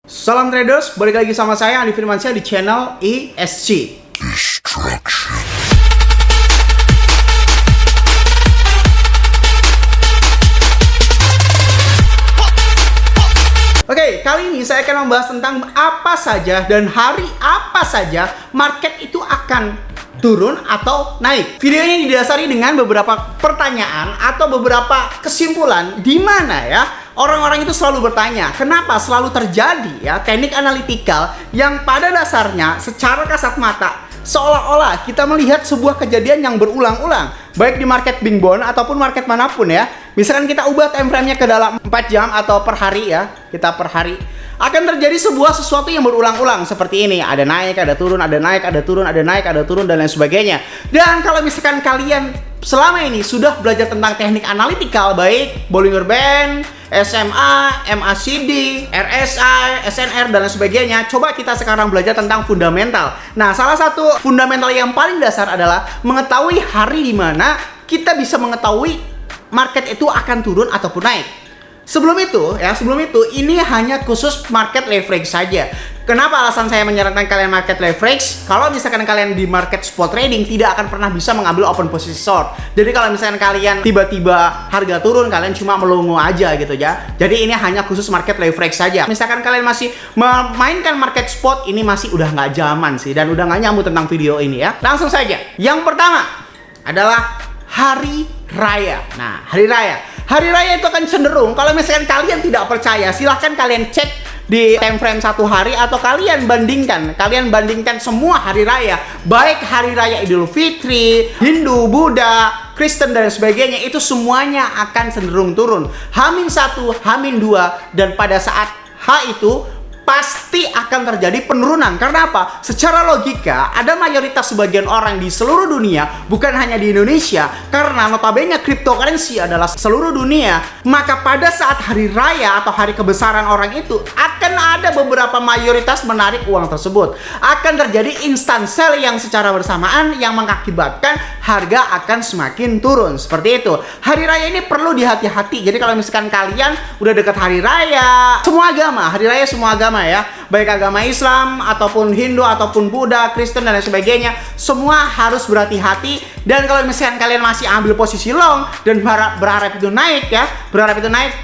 Salam traders, balik lagi sama saya Andi Firmansyah di channel ESG. Oke, kali ini saya akan membahas tentang apa saja dan hari apa saja market itu akan turun atau naik. Video ini didasari dengan beberapa pertanyaan atau beberapa kesimpulan di mana ya orang-orang itu selalu bertanya, kenapa selalu terjadi ya teknik analitikal yang pada dasarnya secara kasat mata seolah-olah kita melihat sebuah kejadian yang berulang-ulang, baik di market Bing Bond ataupun market manapun ya. Misalkan kita ubah time frame-nya ke dalam 4 jam atau per hari ya, kita per hari, akan terjadi sebuah sesuatu yang berulang-ulang seperti ini. Ada naik, ada turun, ada naik, ada turun, ada naik, ada turun, dan lain sebagainya. Dan kalau misalkan kalian selama ini sudah belajar tentang teknik analitikal, baik Bollinger Band, SMA, MACD, RSI, SNR, dan lain sebagainya, coba kita sekarang belajar tentang fundamental. Nah, salah satu fundamental yang paling dasar adalah mengetahui hari di mana kita bisa mengetahui market itu akan turun ataupun naik. Sebelum itu ini hanya khusus market leverage saja. Kenapa alasan saya menyarankan kalian market leverage? Kalau misalkan kalian di market spot trading tidak akan pernah bisa mengambil open position short. Jadi kalau misalkan kalian tiba-tiba harga turun, kalian cuma melongo aja gitu ya. Jadi ini hanya khusus market leverage saja. Misalkan kalian masih memainkan market spot, ini masih udah nggak zaman sih dan udah nggak nyambung tentang video ini ya. Langsung saja. Yang pertama adalah hari raya. Nah, hari raya itu akan cenderung, kalau misalkan kalian tidak percaya, silahkan kalian cek di time frame 1 hari atau kalian bandingkan semua hari raya, baik hari raya Idul Fitri, Hindu, Buddha, Kristen, dan sebagainya, itu semuanya akan cenderung turun. H-1, H-2, dan pada saat H itu pasti akan terjadi penurunan. Karena apa? Secara logika, ada mayoritas sebagian orang di seluruh dunia, bukan hanya di Indonesia, karena notabene cryptocurrency adalah seluruh dunia, maka pada saat hari raya atau hari kebesaran orang itu, akan ada beberapa mayoritas menarik uang tersebut. Akan terjadi instant sell yang secara bersamaan yang mengakibatkan harga akan semakin turun. Seperti itu. Hari raya ini perlu dihati-hati. Jadi kalau misalkan kalian udah dekat hari raya, semua agama, hari raya semua agama ya, baik agama Islam ataupun Hindu ataupun Buddha, Kristen, dan lain sebagainya, semua harus berhati-hati. Dan kalau misalkan kalian masih ambil posisi long dan berharap itu naik ya,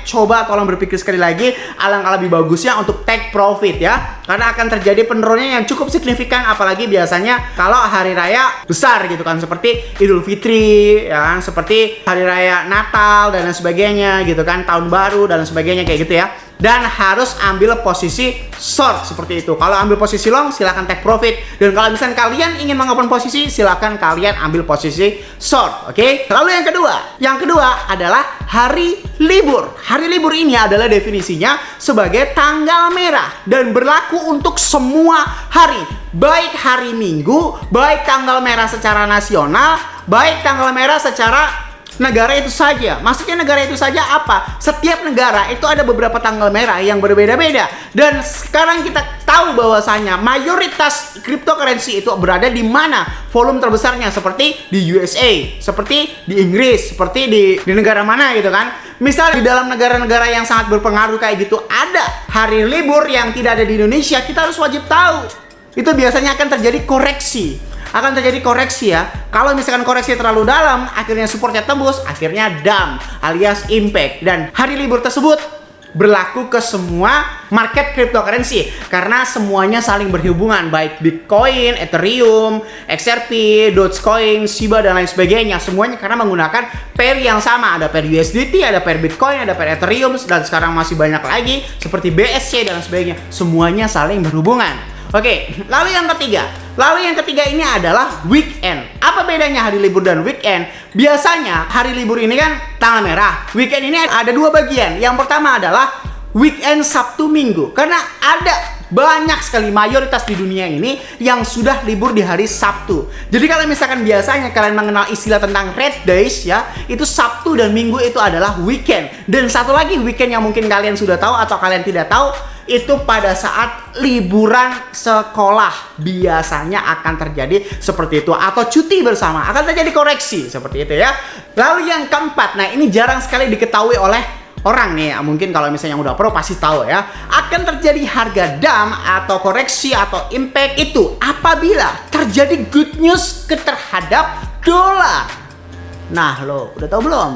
coba tolong berpikir sekali lagi, alangkah lebih bagusnya untuk take profit ya, karena akan terjadi penurunan yang cukup signifikan, apalagi biasanya kalau hari raya besar gitu kan, seperti Idul Fitri ya, seperti hari raya Natal dan lain sebagainya gitu kan, tahun baru dan lain sebagainya kayak gitu ya. Dan harus ambil posisi short seperti itu. Kalau ambil posisi long, silahkan take profit. Dan kalau misalnya kalian ingin mengopen posisi, silahkan kalian ambil posisi short. Oke? Lalu yang kedua adalah hari libur. Hari libur ini adalah definisinya sebagai tanggal merah dan berlaku untuk semua hari, baik hari Minggu, baik tanggal merah secara nasional, baik tanggal merah secara negara itu saja. Maksudnya negara itu saja apa? Setiap negara itu ada beberapa tanggal merah yang berbeda-beda. Dan sekarang kita tahu bahwasanya mayoritas cryptocurrency itu berada di mana volume terbesarnya, seperti di USA, seperti di Inggris, seperti di negara mana gitu kan. Misal di dalam negara-negara yang sangat berpengaruh kayak gitu ada hari libur yang tidak ada di Indonesia, kita harus wajib tahu. Itu biasanya akan terjadi koreksi. Ya. Kalau misalkan koreksi terlalu dalam, akhirnya supportnya tembus, akhirnya dump alias impact. Dan hari libur tersebut berlaku ke semua market cryptocurrency karena semuanya saling berhubungan, baik Bitcoin, Ethereum, XRP, Dogecoin, Shiba, dan lain sebagainya. Semuanya karena menggunakan pair yang sama. Ada pair USDT, ada pair Bitcoin, ada pair Ethereum, dan sekarang masih banyak lagi seperti BSC dan sebagainya. Semuanya saling berhubungan. Oke, lalu yang ketiga ini adalah weekend. Apa bedanya hari libur dan weekend? Biasanya hari libur ini kan tanggal merah. Weekend ini ada dua bagian. Yang pertama adalah weekend Sabtu Minggu. Karena ada banyak sekali mayoritas di dunia ini yang sudah libur di hari Sabtu. Jadi kalau misalkan biasanya kalian mengenal istilah tentang red days ya, itu Sabtu dan Minggu itu adalah weekend. Dan satu lagi weekend yang mungkin kalian sudah tahu atau kalian tidak tahu, itu pada saat liburan sekolah biasanya akan terjadi seperti itu, atau cuti bersama akan terjadi koreksi seperti itu ya. Lalu yang keempat, nah ini jarang sekali diketahui oleh orang nih, mungkin kalau misalnya yang udah pro pasti tahu ya, akan terjadi harga dump atau koreksi atau impact itu apabila terjadi good news terhadap dolar. Nah, lo udah tahu belum?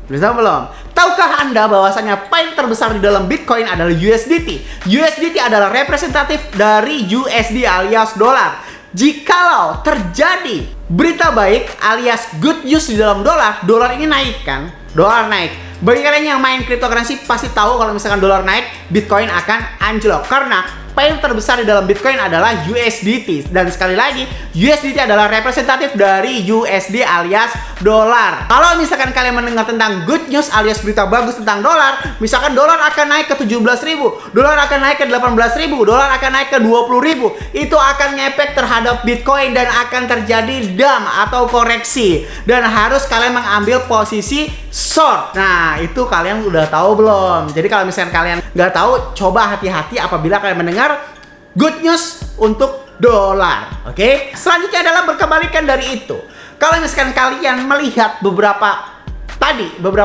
Udah tahu belum? Tahukah Anda bahwasanya pair terbesar di dalam Bitcoin adalah USDT? USDT adalah representatif dari USD alias dolar. Jikalau terjadi berita baik alias good news di dalam dolar, dolar ini naik kan? Dolar naik. Bagi kalian yang main cryptocurrency pasti tahu kalau misalkan dolar naik, Bitcoin akan anjlok. Karena pair terbesar di dalam Bitcoin adalah USDT. Dan sekali lagi, USDT adalah representatif dari USD alias dolar. Kalau misalkan kalian mendengar tentang good news alias berita bagus tentang dolar, misalkan dolar akan naik ke 17.000, dolar akan naik ke 18.000, dolar akan naik ke 20.000, itu akan ngefek terhadap Bitcoin dan akan terjadi dump atau koreksi. Dan harus kalian mengambil posisi short. Nah, itu kalian udah tahu belum? Jadi kalau misalkan kalian nggak tahu, coba hati-hati apabila kalian mendengar good news untuk dolar. Oke? Selanjutnya adalah berkebalikan dari itu. Kalau misalkan kalian melihat beberapa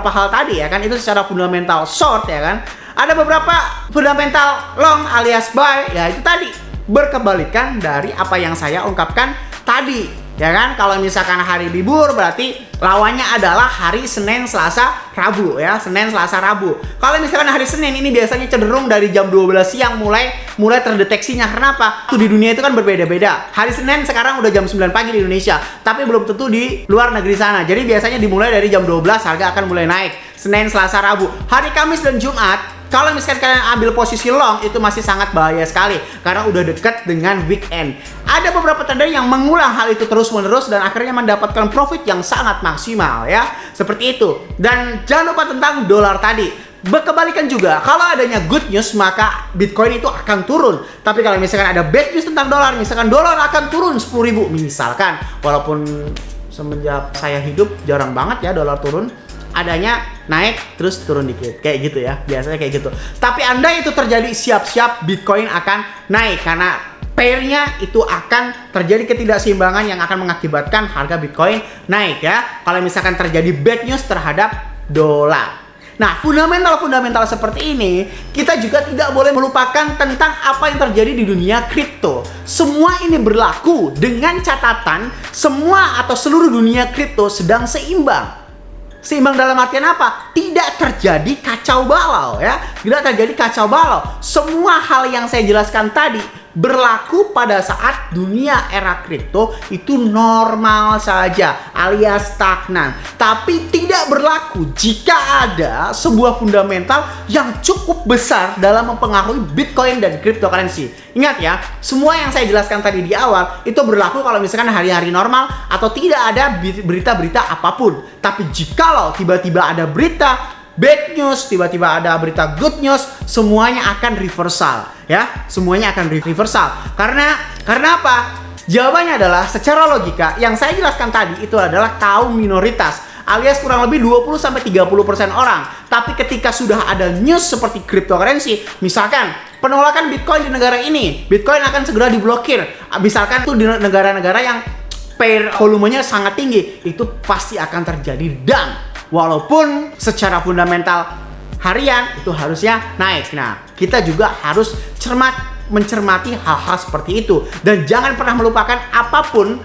hal tadi ya kan, itu secara fundamental short ya kan. Ada beberapa fundamental long alias buy, ya itu tadi berkebalikan dari apa yang saya ungkapkan tadi. Ya kan, kalau misalkan hari libur berarti lawannya adalah hari Senin, Selasa, Rabu ya. Senin, Selasa, Rabu. Kalau misalkan hari Senin ini biasanya cenderung dari jam 12 siang mulai terdeteksinya. Kenapa? Itu di dunia itu kan berbeda-beda. Hari Senin sekarang udah jam 9 pagi di Indonesia, tapi belum tentu di luar negeri sana. Jadi biasanya dimulai dari jam 12 harga akan mulai naik. Senin, Selasa, Rabu. Hari Kamis dan Jumat, kalau misalkan kalian ambil posisi long, itu masih sangat bahaya sekali karena udah dekat dengan weekend. Ada beberapa trader yang mengulang hal itu terus-menerus dan akhirnya mendapatkan profit yang sangat maksimal ya. Seperti itu. Dan jangan lupa tentang dolar tadi. Berkebalikan juga, kalau adanya good news maka Bitcoin itu akan turun. Tapi kalau misalkan ada bad news tentang dolar, misalkan dolar akan turun 10.000 misalkan. Walaupun semenjak saya hidup jarang banget ya dolar turun. Adanya naik terus turun dikit kayak gitu ya, biasanya kayak gitu. Tapi andai itu terjadi, siap-siap Bitcoin akan naik karena pairnya itu akan terjadi ketidakseimbangan yang akan mengakibatkan harga Bitcoin naik ya. Kalau misalkan terjadi bad news terhadap dolar. Nah, fundamental seperti ini kita juga tidak boleh melupakan tentang apa yang terjadi di dunia kripto. Semua ini berlaku dengan catatan semua atau seluruh dunia kripto sedang seimbang. Seimbang dalam artian apa? Tidak terjadi kacau balau ya. Tidak terjadi kacau balau. Semua hal yang saya jelaskan tadi berlaku pada saat dunia era kripto itu normal saja alias stagnan. Tapi tidak berlaku jika ada sebuah fundamental yang cukup besar dalam mempengaruhi Bitcoin dan cryptocurrency. Ingat ya, semua yang saya jelaskan tadi di awal itu berlaku kalau misalkan hari-hari normal atau tidak ada berita-berita apapun. Tapi jikalau tiba-tiba ada berita bad news, tiba-tiba ada berita good news, semuanya akan reversal ya. Semuanya akan reversal. Karena apa? Jawabannya adalah secara logika yang saya jelaskan tadi itu adalah kaum minoritas alias kurang lebih 20-30% orang. Tapi ketika sudah ada news seperti cryptocurrency, misalkan penolakan Bitcoin di negara ini, Bitcoin akan segera diblokir. Misalkan tuh di negara-negara yang pair volumenya sangat tinggi, itu pasti akan terjadi dump. Walaupun secara fundamental harian itu harusnya naik. Nah, kita juga harus mencermati hal-hal seperti itu. Dan jangan pernah melupakan apapun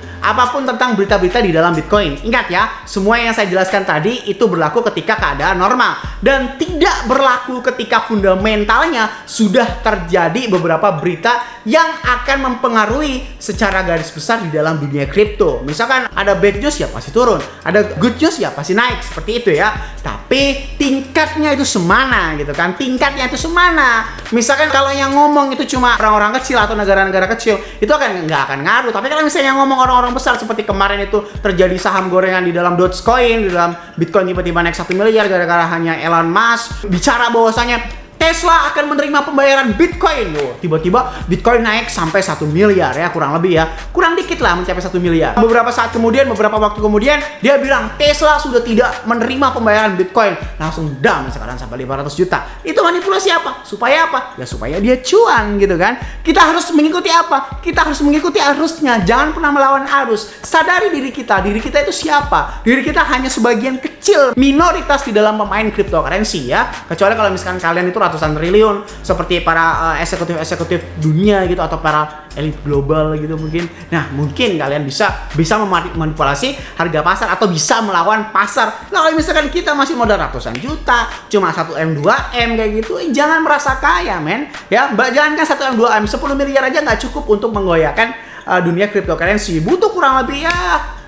tentang berita-berita di dalam Bitcoin. Ingat ya, semua yang saya jelaskan tadi itu berlaku ketika keadaan normal. Dan tidak berlaku ketika fundamentalnya sudah terjadi beberapa berita yang akan mempengaruhi secara garis besar di dalam dunia kripto. Misalkan ada bad news ya pasti turun, ada good news ya pasti naik, seperti itu ya. Tapi tingkatnya itu semana gitu kan, tingkatnya itu semana. Misalkan kalau yang ngomong itu cuma orang-orang kecil atau negara-negara kecil, itu nggak akan ngaruh. Tapi kalau misalnya ngomong orang-orang besar seperti kemarin itu terjadi saham gorengan di dalam Dogecoin, di dalam Bitcoin tiba-tiba naik 1 miliar gara-gara hanya Elon Musk bicara bahwasanya Tesla akan menerima pembayaran Bitcoin. Tiba-tiba Bitcoin naik sampai 1 miliar ya, kurang lebih ya. Kurang dikit lah mencapai 1 miliar. Beberapa waktu kemudian dia bilang Tesla sudah tidak menerima pembayaran Bitcoin. Langsung down sekarang sampai 500 juta. Itu manipulasi apa? Supaya apa? Ya supaya dia cuan gitu kan. Kita harus mengikuti apa? Kita harus mengikuti arusnya. Jangan pernah melawan arus. Sadari diri kita itu siapa? Diri kita hanya sebagian kecil kecil, minoritas di dalam pemain cryptocurrency ya. Kecuali kalau misalkan kalian itu ratusan triliun seperti para eksekutif dunia gitu, atau para elit global gitu mungkin. Nah, mungkin kalian bisa memanipulasi harga pasar atau bisa melawan pasar. Nah, kalau misalkan kita masih modal ratusan juta, cuma 1M 2M kayak gitu, jangan merasa kaya, men. Ya, jangan kan 1M 2M, 10 miliar aja nggak cukup untuk menggoyahkan dunia cryptocurrency. Butuh kurang lebih ya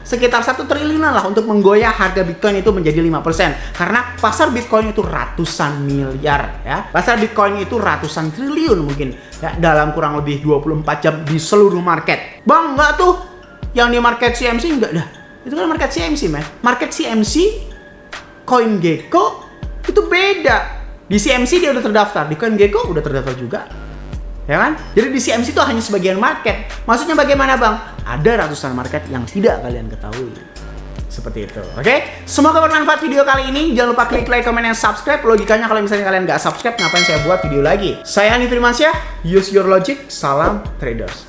sekitar 1 triliunan lah untuk menggoyah harga Bitcoin itu menjadi 5%. Karena pasar Bitcoin itu ratusan miliar ya. Pasar Bitcoin itu ratusan triliun mungkin ya, dalam kurang lebih 24 jam di seluruh market. Bang, enggak tuh yang di market CMC, enggak dah. Itu kan market CMC, man. Market CMC CoinGecko itu beda. Di CMC dia udah terdaftar, di CoinGecko udah terdaftar juga. Ya kan? Jadi di CMC itu hanya sebagian market. Maksudnya bagaimana, Bang? Ada ratusan market yang tidak kalian ketahui. Seperti itu. Oke? Semoga bermanfaat video kali ini. Jangan lupa klik like, comment, dan subscribe. Logikanya kalau misalnya kalian nggak subscribe, ngapain saya buat video lagi? Saya Andi Firmansyah. Use your logic. Salam traders.